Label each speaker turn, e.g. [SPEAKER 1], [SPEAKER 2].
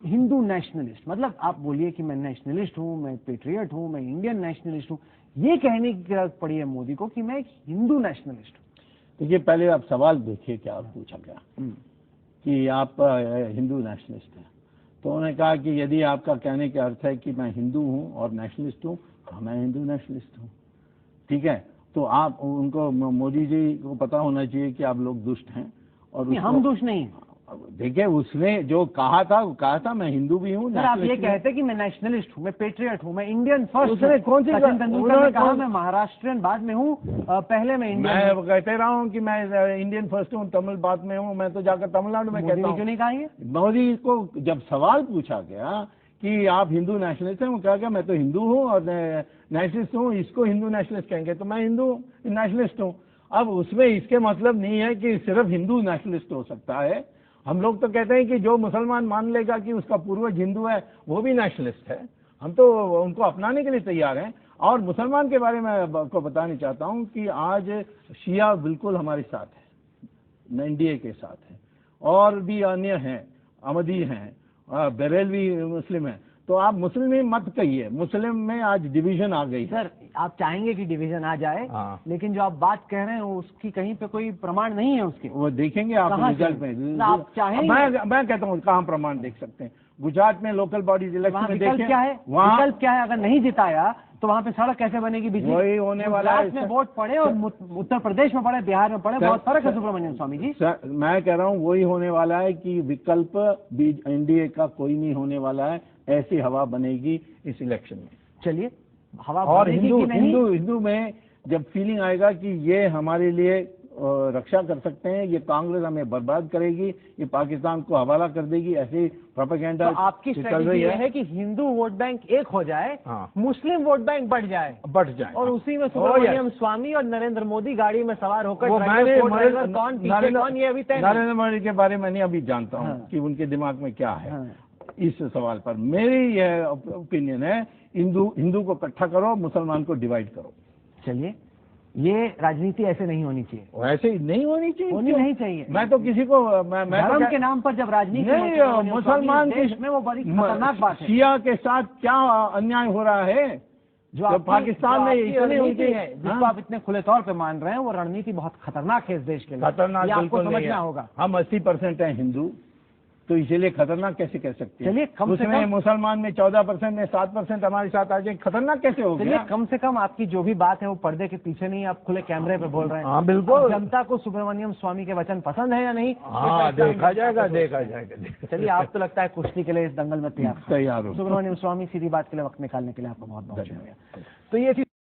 [SPEAKER 1] Hindu nationalist, मतलब आप बोलिए कि मैं नेशनलिस्ट हूं, मैं पेट्रियट हूं, मैं इंडियन नेशनलिस्ट हूं, ये कहने की जरूरत पड़ी है मोदी को कि मैं एक हिंदू नेशनलिस्ट हूं।
[SPEAKER 2] देखिए, पहले आप सवाल देखिए क्या पूछा गया कि आप हिंदू नेशनलिस्ट हैं। तो उन्होंने कहा कि यदि आपका कहने का अर्थ है कि मैं हिंदू हूं और नेशनलिस्ट हूं, तो मैं हिंदू नेशनलिस्ट हूं। ठीक है, तो आप उनको, मोदी जी को पता होना चाहिए कि आप लोग दुष्ट हैं। और
[SPEAKER 1] हम दुष्ट नहीं हैं।
[SPEAKER 2] देखिए, उसने जो कहा था वो कहा था मैं हिंदू भी हूँ।
[SPEAKER 1] सर, आप ये कहते कि मैं नेशनलिस्ट हूँ, मैं पेट्रियट हूँ, मैं इंडियन फर्स्ट।
[SPEAKER 2] उसने कौन सी
[SPEAKER 1] सचिन तेंदुलकर ने कहा मैं महाराष्ट्रियन बाद में हूँ, पहले मैं इंडियन।
[SPEAKER 2] मैं कहते रहा हूँ कि मैं इंडियन फर्स्ट हूँ, तमिल बाद में हूँ। मैं तो जाकर तमिलनाडु में कहता हूँ।
[SPEAKER 1] क्यों नहीं कहा ये?
[SPEAKER 2] मोदी को जब सवाल पूछा गया कि आप हिंदू नेशनलिस्ट हैं, वो कहा गया मैं तो हिंदू हूँ और नेशनलिस्ट हूँ, इसको हिंदू नेशनलिस्ट कहेंगे, तो मैं हिंदू नेशनलिस्ट हूँ। अब उसमें इसके मतलब नहीं है कि सिर्फ हिंदू नेशनलिस्ट हो सकता है। हम लोग तो कहते हैं कि जो मुसलमान मान लेगा कि उसका पूर्वज हिंदू है, वो भी नेशनलिस्ट है। हम तो उनको अपनाने के लिए तैयार हैं। और मुसलमान के बारे में आपको बताना चाहता हूं कि आज शिया बिल्कुल हमारे साथ है, एनडीए के साथ है, और भी अन्य हैं, अहमदी हैं, बरेलवी मुस्लिम हैं। तो आप मुस्लिम ही मत कहिए, मुस्लिम में आज डिवीजन आ गई।
[SPEAKER 1] सर, आप चाहेंगे कि डिवीजन आ जाए, लेकिन जो आप बात कह रहे हैं उसकी कहीं पे कोई प्रमाण नहीं है उसके।
[SPEAKER 2] वो देखेंगे आप रिजल्ट में।
[SPEAKER 1] आप चाहेंगे?
[SPEAKER 2] मैं कहता हूँ कहाँ प्रमाण देख सकते हैं। गुजरात में लोकल बॉडीज इलेक्शन में देखें,
[SPEAKER 1] क्या है, विकल्प क्या है? अगर नहीं जिताया तो वहाँ पे सड़क कैसे बनेगी, बिजली?
[SPEAKER 2] वही होने वाला है।
[SPEAKER 1] में वोट पड़े और उत्तर प्रदेश में पड़े, बिहार में पड़े, बहुत फर्क है सुब्रमण्यम स्वामी जी।
[SPEAKER 2] मैं कह रहा हूँ वही होने वाला है कि विकल्प एनडीए का कोई नहीं होने वाला है। ऐसी हवा बनेगी इस इलेक्शन में।
[SPEAKER 1] चलिए, हवा
[SPEAKER 2] और हिंदू में जब फीलिंग आएगा कि ये हमारे लिए रक्षा कर सकते हैं, ये कांग्रेस हमें बर्बाद करेगी, ये पाकिस्तान को हवाला कर देगी, ऐसे प्रोपेगेंडा।
[SPEAKER 1] तो आपकी स्ट्रेटजी ये है कि हिंदू वोट बैंक एक हो जाए, मुस्लिम वोट बैंक बढ़ जाए, और उसी में सुब्रमण्यम स्वामी और नरेंद्र मोदी गाड़ी में सवार होकर कौन ये अभी तय।
[SPEAKER 2] नरेंद्र मोदी के बारे में नहीं अभी जानता हूँ कि उनके दिमाग में क्या है। इस सवाल पर मेरी यह ओपिनियन है, हिंदू को इकट्ठा करो, मुसलमान को डिवाइड करो।
[SPEAKER 1] चलिए, ये राजनीति ऐसे नहीं होनी चाहिए।
[SPEAKER 2] ऐसे नहीं होनी चाहिए,
[SPEAKER 1] नहीं चाहिए।
[SPEAKER 2] मैं तो किसी को
[SPEAKER 1] धर्म के नाम पर जब राजनीति
[SPEAKER 2] नहीं, मुसलमान
[SPEAKER 1] देश में वो बड़ी खतरनाक बात है।
[SPEAKER 2] शिया के साथ क्या अन्याय हो रहा है जो पाकिस्तान में इतनी होती है,
[SPEAKER 1] जिसको आप इतने खुले तौर पे मान रहे हैं, वो रणनीति बहुत खतरनाक है इस देश के लिए।
[SPEAKER 2] खतरनाक
[SPEAKER 1] आपको समझना होगा।
[SPEAKER 2] हम 80% हैं हिंदू, तो इसीलिए खतरनाक कैसे कह सकते हैं?
[SPEAKER 1] चलिए, कम से कम
[SPEAKER 2] मुसलमान में 14% में 7% हमारे साथ आ जाए, खतरनाक कैसे हो गया?
[SPEAKER 1] कम से कम आपकी जो भी बात है वो पर्दे के पीछे नहीं, आप खुले कैमरे पे बोल रहे हैं।
[SPEAKER 2] हाँ, बिल्कुल।
[SPEAKER 1] जनता को सुब्रमण्यम स्वामी के वचन पसंद है या नहीं,
[SPEAKER 2] देखा जाएगा।
[SPEAKER 1] चलिए, आप तो लगता है कुश्ती के लिए इस दंगल में तैयार
[SPEAKER 2] हो।
[SPEAKER 1] सुब्रमण्यम स्वामी, सीधी बात के लिए वक्त निकालने के लिए आपका बहुत बहुत शुक्रिया। तो ये